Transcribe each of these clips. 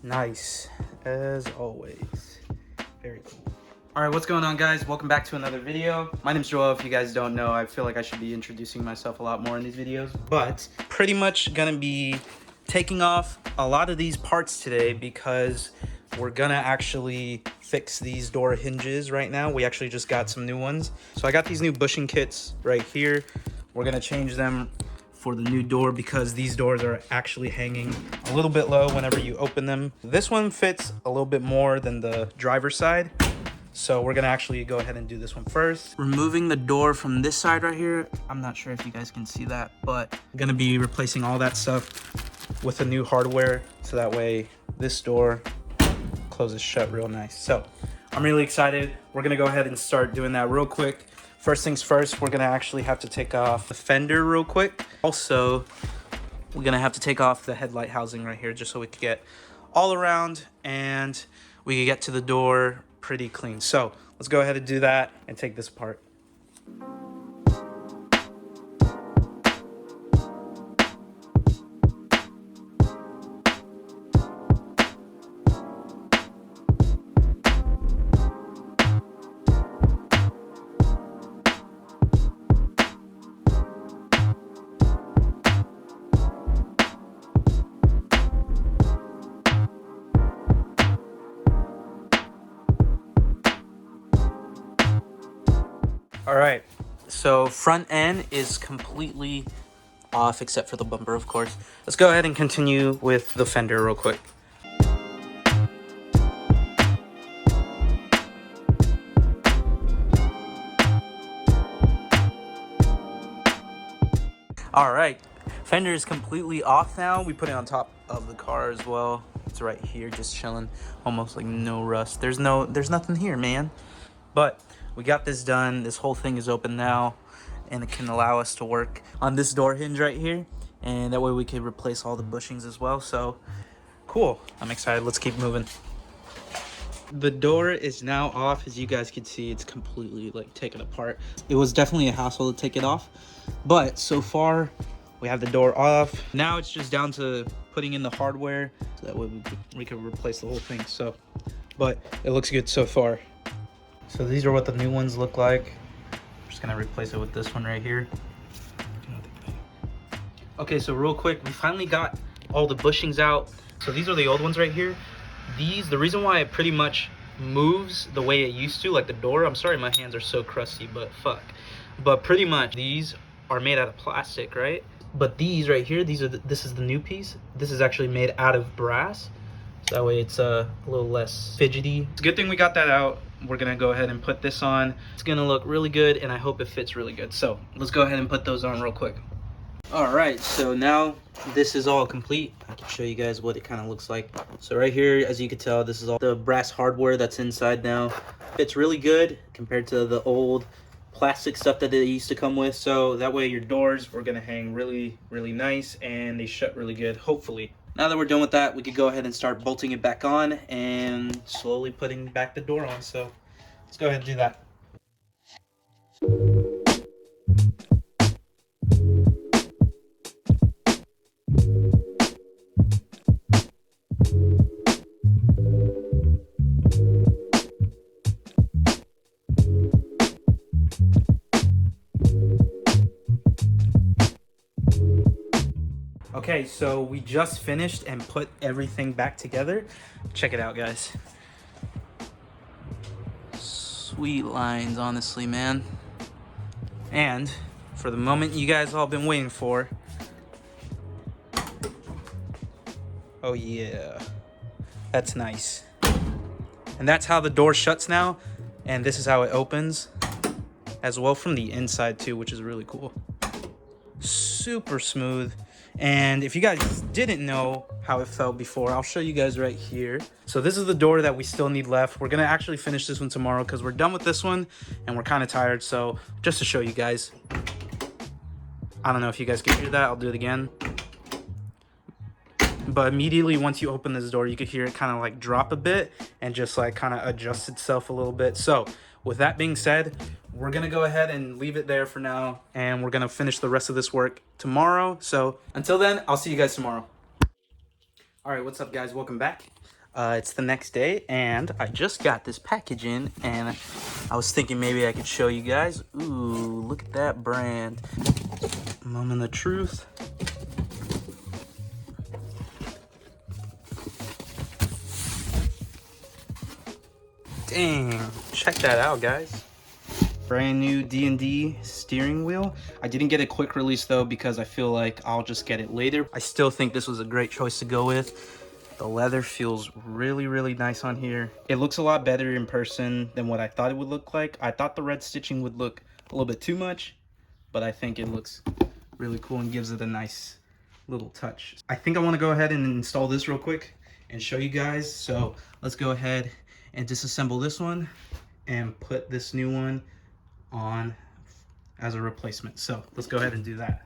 Nice, as always. Very cool. All right, what's going on, guys? Welcome back to another video. My name's Joel. If you guys don't know, I feel like I should be introducing myself a lot more in these videos, but pretty much gonna be taking off a lot of these parts today because we're gonna actually fix these door hinges right now. We actually just got some new ones. So I got these new bushing kits right here. We're gonna change them for the new door because these doors are actually hanging a little bit low whenever you open them. This one fits a little bit more than the driver's side. So we're gonna actually go ahead and do this one first. Removing the door from this side right here. I'm not sure if you guys can see that, but I'm gonna be replacing all that stuff with the new hardware. So that way this door closes shut real nice. So I'm really excited. We're gonna go ahead and start doing that real quick. First things first, we're gonna actually have to take off the fender real quick. Also, we're gonna have to take off the headlight housing right here just so we can get all around and we can get to the door pretty clean. So let's go ahead and do that and take this apart. All right, so front end is completely off except for the bumper, of course. Let's go ahead and continue with the fender real quick. All right, fender is completely off now. We put it on top of the car as well. It's right here, just chilling, almost like no rust. There's nothing here, man. But we got this done. This whole thing is open now, and it can allow us to work on this door hinge right here, and that way we can replace all the bushings as well. So cool, I'm excited. Let's keep moving. The door is now off. As you guys can see, it's completely like taken apart. It was definitely a hassle to take it off, but so far we have the door off. Now it's just down to putting in the hardware so that way we can replace the whole thing. So, but it looks good so far. So these are what the new ones look like. I'm just gonna replace it with this one right here. Okay, so real quick, we finally got all the bushings out. So these are the old ones right here. The reason why it pretty much moves the way it used to, like the door, I'm sorry my hands are so crusty, but fuck. But pretty much these are made out of plastic, right? But these right here, this is the new piece. This is actually made out of brass. So that way it's a little less fidgety. It's a good thing we got that out. We're gonna go ahead and put this on. It's gonna look really good and I hope it fits really good. So let's go ahead and put those on real quick. All right, so now this is all complete. I can show you guys what it kind of looks like. So right here, as you can tell, this is all the brass hardware that's inside now. Fits really good compared to the old plastic stuff that they used to come with. So that way your doors are gonna hang really, really nice and they shut really good, hopefully. Now that we're done with that, we could go ahead and start bolting it back on and slowly putting back the door on. So let's go ahead and do that. Okay, so we just finished and put everything back together. Check it out, guys. Sweet lines, honestly, man. And for the moment you guys all been waiting for. Oh yeah, that's nice. And that's how the door shuts now. And this is how it opens as well from the inside too, which is really cool. Super smooth. And if you guys didn't know how it felt before, I'll show you guys right here. So this is the door that we still need left. We're gonna actually finish this one tomorrow because we're done with this one and we're kind of tired. So just to show you guys, I don't know if you guys can hear that. I'll do it again. But immediately once you open this door, you could hear it kind of like drop a bit and just like kind of adjust itself a little bit. So with that being said, we're gonna go ahead and leave it there for now, and we're gonna finish the rest of this work tomorrow. So until then, I'll see you guys tomorrow. All right, what's up, guys? Welcome back. It's the next day, and I just got this package in, and I was thinking maybe I could show you guys. Ooh, look at that brand. Moment of truth. Dang, check that out, guys. Brand new DND steering wheel. I didn't get a quick release though because I feel like I'll just get it later. I still think this was a great choice to go with. The leather feels really, really nice on here. It looks a lot better in person than what I thought it would look like. I thought the red stitching would look a little bit too much, but I think it looks really cool and gives it a nice little touch. I think I want to go ahead and install this real quick and show you guys. So let's go ahead and disassemble this one and put this new one on as a replacement. So let's go ahead and do that.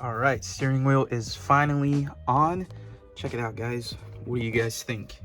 All right, steering wheel is finally on. Check it out, guys. What do you guys think?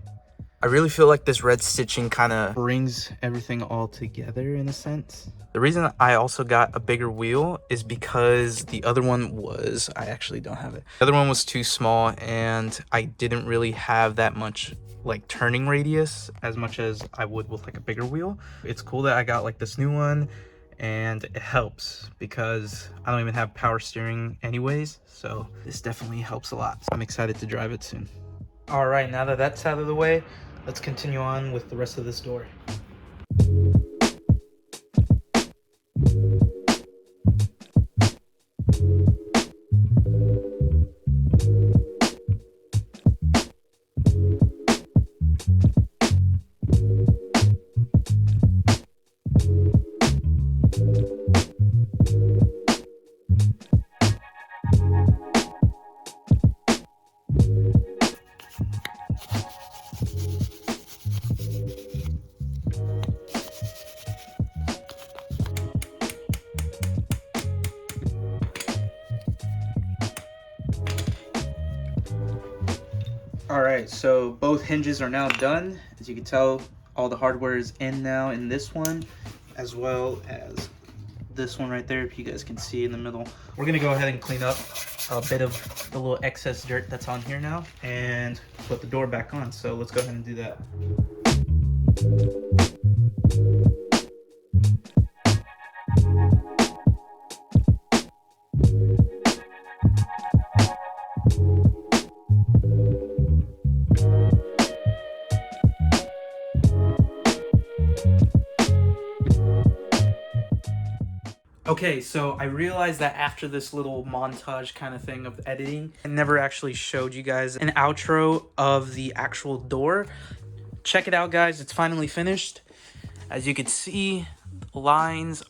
I really feel like this red stitching kind of brings everything all together in a sense. The reason I also got a bigger wheel is because the other one was, I actually don't have it. The other one was too small and I didn't really have that much like turning radius as much as I would with like a bigger wheel. It's cool that I got like this new one, and it helps because I don't even have power steering anyways, so this definitely helps a lot. I'm excited to drive it soon. All right, now that that's out of the way, let's continue on with the rest of this door. All right, so both hinges are now done. As you can tell, all the hardware is in now in this one, as well as this one right there, if you guys can see in the middle. We're gonna go ahead and clean up a bit of the little excess dirt that's on here now and put the door back on. So let's go ahead and do that. Okay, so I realized that after this little montage kind of thing of editing, I never actually showed you guys an outro of the actual door. Check it out, guys. It's finally finished. As you can see, the lines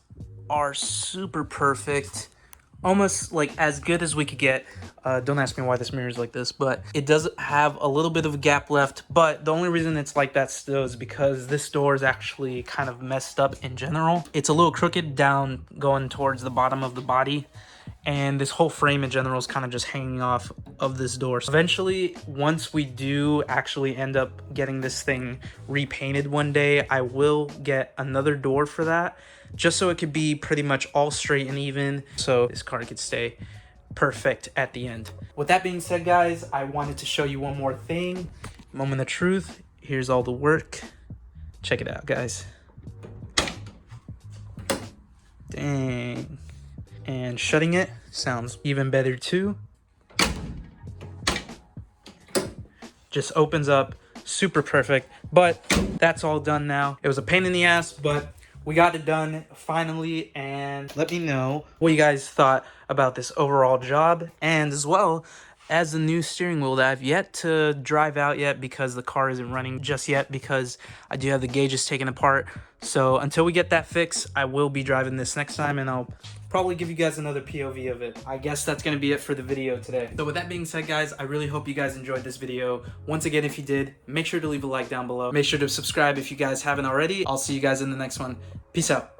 are super perfect. Almost like as good as we could get. Don't ask me why this mirror is like this, but it does have a little bit of a gap left. But the only reason it's like that still is because this door is actually kind of messed up in general. It's a little crooked down going towards the bottom of the body. And this whole frame in general is kind of just hanging off of this door. So eventually, once we do actually end up getting this thing repainted one day, I will get another door for that, just so it could be pretty much all straight and even, so this car could stay perfect at the end. With that being said, guys, I wanted to show you one more thing. Moment of truth. Here's all the work. Check it out, guys. Dang. And shutting it sounds even better too. Just opens up, super perfect. But that's all done now. It was a pain in the ass, but we got it done finally. And let me know what you guys thought about this overall job, and as well as the new steering wheel that I've yet to drive out yet because the car isn't running just yet because I do have the gauges taken apart. So until we get that fixed, I will be driving this next time, and I'll probably give you guys another POV of it. I guess that's gonna be it for the video today. So with that being said, guys, I really hope you guys enjoyed this video. Once again, if you did, make sure to leave a like down below. Make sure to subscribe if you guys haven't already. I'll see you guys in the next one. Peace out.